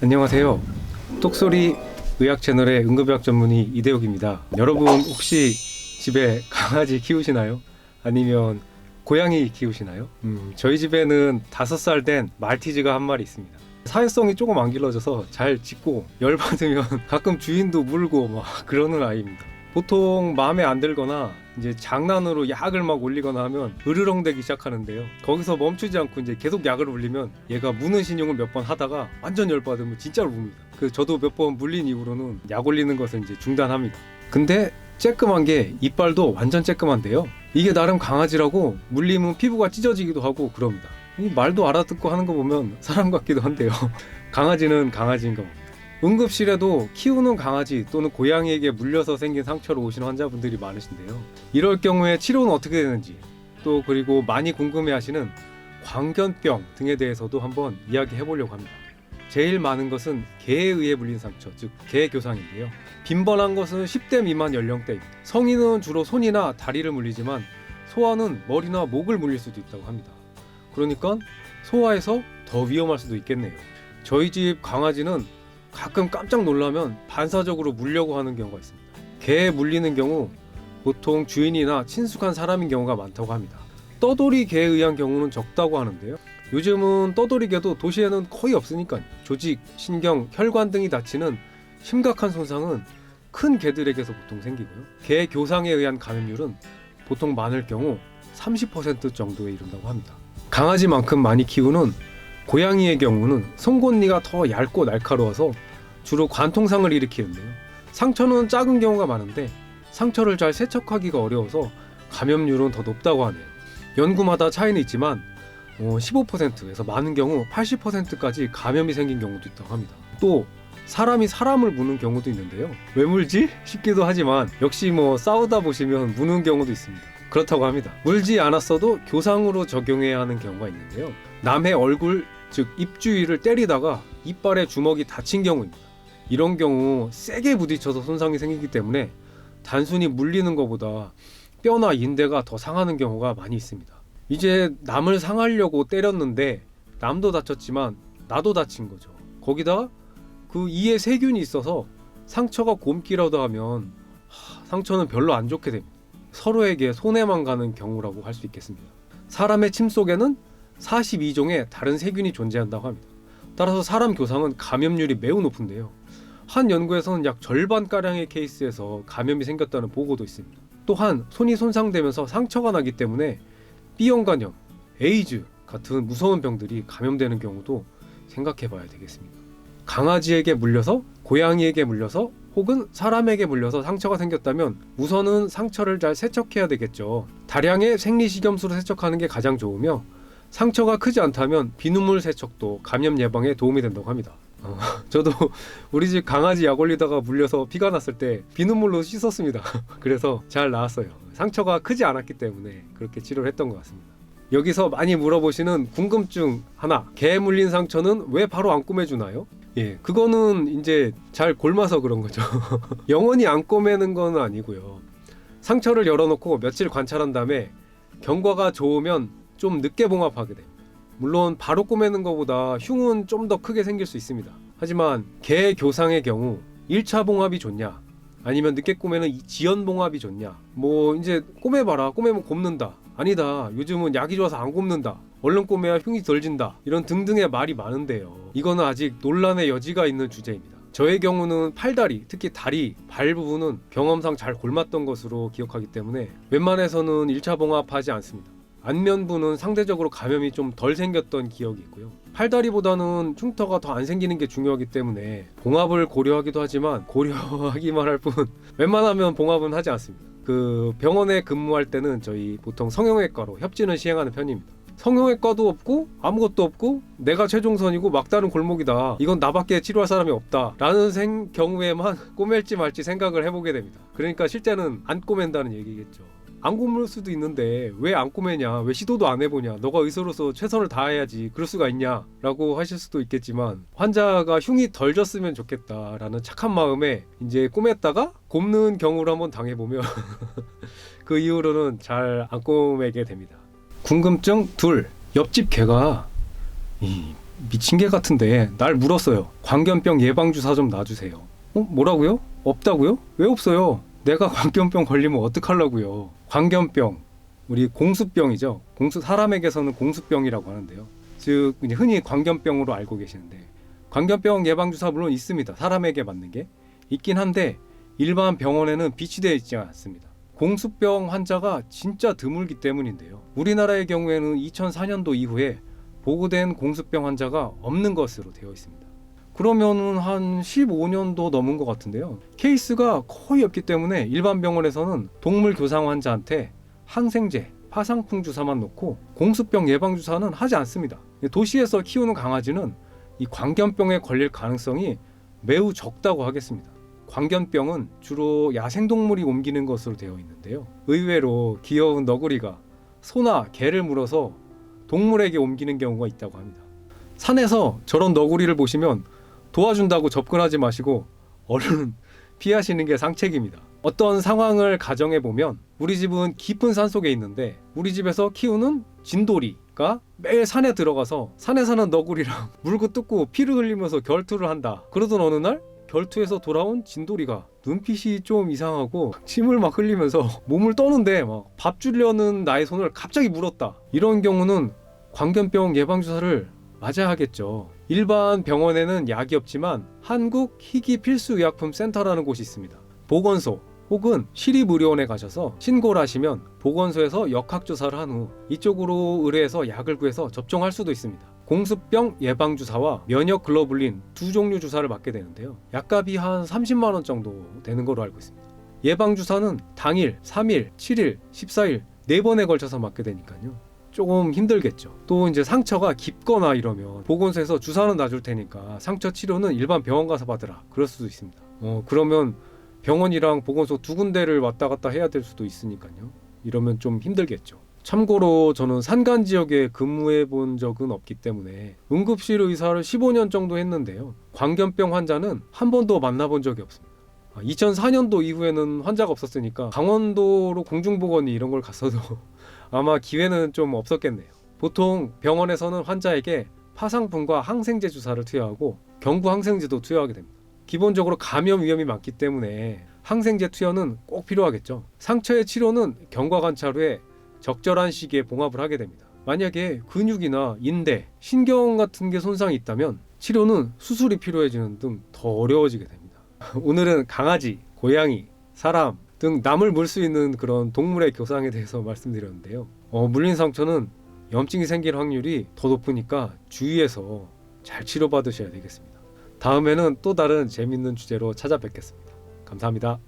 안녕하세요. 똑소리 의학 채널의 응급의학 전문의 이대욱입니다. 여러분 혹시 집에 강아지 키우시나요? 아니면 고양이 키우시나요? 저희 집에는 5살 된 말티즈가 한 마리 있습니다. 사회성이 조금 안 길러져서 잘 짖고 열받으면 가끔 주인도 물고 막 그러는 아이입니다. 보통 마음에 안 들거나 이제 장난으로 약을 막 올리거나 하면 으르렁대기 시작하는데요. 거기서 멈추지 않고 이제 계속 약을 올리면 얘가 무는 신용을 몇 번 하다가 완전 열받으면 진짜로 웁니다. 저도 몇 번 물린 이후로는 약 올리는 것을 이제 중단합니다. 근데 쬐끔한 게 이빨도 완전 쬐끔한데요. 이게 나름 강아지라고 물리면 피부가 찢어지기도 하고 그럽니다. 이 말도 알아듣고 하는 거 보면 사람 같기도 한데요. 강아지는 강아지인가 봅니다. 응급실에도 키우는 강아지 또는 고양이에게 물려서 생긴 상처로 오시는 환자분들이 많으신데요. 이럴 경우에 치료는 어떻게 되는지, 또 그리고 많이 궁금해하시는 광견병 등에 대해서도 한번 이야기해 보려고 합니다. 제일 많은 것은 개에 의해 물린 상처, 즉 개교상인데요. 빈번한 것은 10대 미만 연령대입니다. 성인은 주로 손이나 다리를 물리지만 소아는 머리나 목을 물릴 수도 있다고 합니다. 그러니까 소아에서 더 위험할 수도 있겠네요. 저희 집 강아지는 가끔 깜짝 놀라면 반사적으로 물려고 하는 경우가 있습니다. 개에 물리는 경우 보통 주인이나 친숙한 사람인 경우가 많다고 합니다. 떠돌이 개에 의한 경우는 적다고 하는데요. 요즘은 떠돌이 개도 도시에는 거의 없으니까요. 조직, 신경, 혈관 등이 다치는 심각한 손상은 큰 개들에게서 보통 생기고요. 개 교상에 의한 감염률은 보통 많을 경우 30% 정도에 이른다고 합니다. 강아지만큼 많이 키우는 고양이의 경우는 송곳니가 더 얇고 날카로워서 주로 관통상을 일으키는데요. 상처는 작은 경우가 많은데 상처를 잘 세척하기가 어려워서 감염률은 더 높다고 하네요. 연구마다 차이는 있지만 15%에서 많은 경우 80%까지 감염이 생긴 경우도 있다고 합니다. 또 사람이 사람을 무는 경우도 있는데요. 왜 물지? 싶기도 하지만 역시 싸우다 보시면 무는 경우도 있습니다. 그렇다고 합니다. 물지 않았어도 교상으로 적용해야 하는 경우가 있는데요. 남의 얼굴, 즉 입 주위를 때리다가 이빨에 주먹이 다친 경우입니다. 이런 경우 세게 부딪혀서 손상이 생기기 때문에 단순히 물리는 것보다 뼈나 인대가 더 상하는 경우가 많이 있습니다. 이제 남을 상하려고 때렸는데 남도 다쳤지만 나도 다친 거죠. 거기다가 그 이에 세균이 있어서 상처가 곪기라도 하면 상처는 별로 안 좋게 됩니다. 서로에게 손해만 가는 경우라고 할 수 있겠습니다. 사람의 침 속에는 42종의 다른 세균이 존재한다고 합니다. 따라서 사람 교상은 감염률이 매우 높은데요. 한 연구에서는 약 절반가량의 케이스에서 감염이 생겼다는 보고도 있습니다. 또한 손이 손상되면서 상처가 나기 때문에 B형 간염, 에이즈 같은 무서운 병들이 감염되는 경우도 생각해 봐야 되겠습니다. 강아지에게 물려서, 고양이에게 물려서, 혹은 사람에게 물려서 상처가 생겼다면 우선은 상처를 잘 세척해야 되겠죠. 다량의 생리식염수로 세척하는 게 가장 좋으며 상처가 크지 않다면 비눗물 세척도 감염 예방에 도움이 된다고 합니다. 저도 우리 집 강아지 약 올리다가 물려서 피가 났을 때 비눗물로 씻었습니다. 그래서 잘 나았어요. 상처가 크지 않았기 때문에 그렇게 치료를 했던 것 같습니다. 여기서 많이 물어보시는 궁금증 하나, 개에 물린 상처는 왜 바로 안 꼬매주나요? 그거는 이제 잘 골마서 그런 거죠. 영원히 안 꼬매는 건 아니고요. 상처를 열어놓고 며칠 관찰한 다음에 경과가 좋으면 좀 늦게 봉합하게 됩니다. 물론 바로 꼬매는 것보다 흉은 좀 더 크게 생길 수 있습니다. 하지만 개 교상의 경우 1차 봉합이 좋냐 아니면 늦게 꼬매는 지연 봉합이 좋냐, 이제 꼬매봐라, 꼬매면 곱는다, 아니다, 요즘은 약이 좋아서 안 곱는다, 얼른 꼬매야 흉이 덜 진다, 이런 등등의 말이 많은데요. 이거는 아직 논란의 여지가 있는 주제입니다. 저의 경우는 팔다리, 특히 다리, 발 부분은 경험상 잘 골맞던 것으로 기억하기 때문에 웬만해서는 1차 봉합하지 않습니다. 안면부는 상대적으로 감염이 좀 덜 생겼던 기억이 있고요. 팔다리보다는 흉터가 더 안 생기는 게 중요하기 때문에 봉합을 고려하기도 하지만 고려하기만 할 뿐 웬만하면 봉합은 하지 않습니다. 병원에 근무할 때는 저희 보통 성형외과로 협진을 시행하는 편입니다. 성형외과도 없고 아무것도 없고 내가 최종선이고 막다른 골목이다, 이건 나밖에 치료할 사람이 없다 라는 경우에만 꼬맬지 말지 생각을 해보게 됩니다. 그러니까 실제는 안 꼬맨다는 얘기겠죠. 안 꼬물 수도 있는데 왜 안 꼬매냐, 왜 시도도 안 해보냐, 너가 의사로서 최선을 다해야지, 그럴 수가 있냐 라고 하실 수도 있겠지만, 환자가 흉이 덜 졌으면 좋겠다라는 착한 마음에 이제 꼬맸다가 곱는 경우를 한번 당해보면 그 이후로는 잘 안 꼬매게 됩니다. 궁금증 둘, 옆집 개가 미친 개 같은데 날 물었어요. 광견병 예방주사 좀 놔주세요. 뭐라고요? 없다고요? 왜 없어요? 내가 광견병 걸리면 어떡하려고요? 광견병, 우리 공수병이죠. 사람에게서는 공수병이라고 하는데요. 즉 흔히 광견병으로 알고 계시는데, 광견병 예방주사 물론 있습니다. 사람에게 맞는 게 있긴 한데 일반 병원에는 비치되어 있지 않습니다. 공수병 환자가 진짜 드물기 때문인데요. 우리나라의 경우에는 2004년도 이후에 보고된 공수병 환자가 없는 것으로 되어 있습니다. 그러면은 한 15년도 넘은 것 같은데요. 케이스가 거의 없기 때문에 일반 병원에서는 동물 교상 환자한테 항생제, 파상풍 주사만 놓고 공수병 예방 주사는 하지 않습니다. 도시에서 키우는 강아지는 이 광견병에 걸릴 가능성이 매우 적다고 하겠습니다. 광견병은 주로 야생동물이 옮기는 것으로 되어 있는데요. 의외로 귀여운 너구리가 소나 개를 물어서 동물에게 옮기는 경우가 있다고 합니다. 산에서 저런 너구리를 보시면 도와준다고 접근하지 마시고 얼른 피하시는 게 상책입니다. 어떤 상황을 가정해보면 우리 집은 깊은 산속에 있는데 우리 집에서 키우는 진돌이가 매일 산에 들어가서 산에 사는 너구리랑 물고 뜯고 피를 흘리면서 결투를 한다. 그러던 어느 날 결투에서 돌아온 진돌이가 눈빛이 좀 이상하고 침을 막 흘리면서 몸을 떠는데 막 밥 주려는 나의 손을 갑자기 물었다. 이런 경우는 광견병 예방주사를 맞아야 하겠죠. 일반 병원에는 약이 없지만 한국 희귀필수의약품센터라는 곳이 있습니다. 보건소 혹은 시립의료원에 가셔서 신고를 하시면 보건소에서 역학조사를 한 후 이쪽으로 의뢰해서 약을 구해서 접종할 수도 있습니다. 공수병 예방주사와 면역글로불린 두 종류 주사를 맞게 되는데요. 약값이 한 30만 원 정도 되는 걸로 알고 있습니다. 예방주사는 당일, 3일, 7일, 14일 4번에 걸쳐서 맞게 되니까요. 조금 힘들겠죠. 또 이제 상처가 깊거나 이러면 보건소에서 주사는 놔줄 테니까 상처 치료는 일반 병원 가서 받으라. 그럴 수도 있습니다. 그러면 병원이랑 보건소 두 군데를 왔다 갔다 해야 될 수도 있으니까요. 이러면 좀 힘들겠죠. 참고로 저는 산간 지역에 근무해 본 적은 없기 때문에 응급실 의사를 15년 정도 했는데요. 광견병 환자는 한 번도 만나본 적이 없습니다. 2004년도 이후에는 환자가 없었으니까 강원도로 공중보건이 이런 걸 갔어도 아마 기회는 좀 없었겠네요. 보통 병원에서는 환자에게 파상풍과 항생제 주사를 투여하고 경구 항생제도 투여하게 됩니다. 기본적으로 감염 위험이 많기 때문에 항생제 투여는 꼭 필요하겠죠. 상처의 치료는 경과 관찰 후에 적절한 시기에 봉합을 하게 됩니다. 만약에 근육이나 인대, 신경 같은 게 손상이 있다면 치료는 수술이 필요해지는 등 더 어려워지게 됩니다. 오늘은 강아지, 고양이, 사람 등 남을 물 수 있는 그런 동물의 교상에 대해서 말씀드렸는데요. 물린 상처는 염증이 생길 확률이 더 높으니까 주의해서 잘 치료받으셔야 되겠습니다. 다음에는 또 다른 재밌는 주제로 찾아뵙겠습니다. 감사합니다.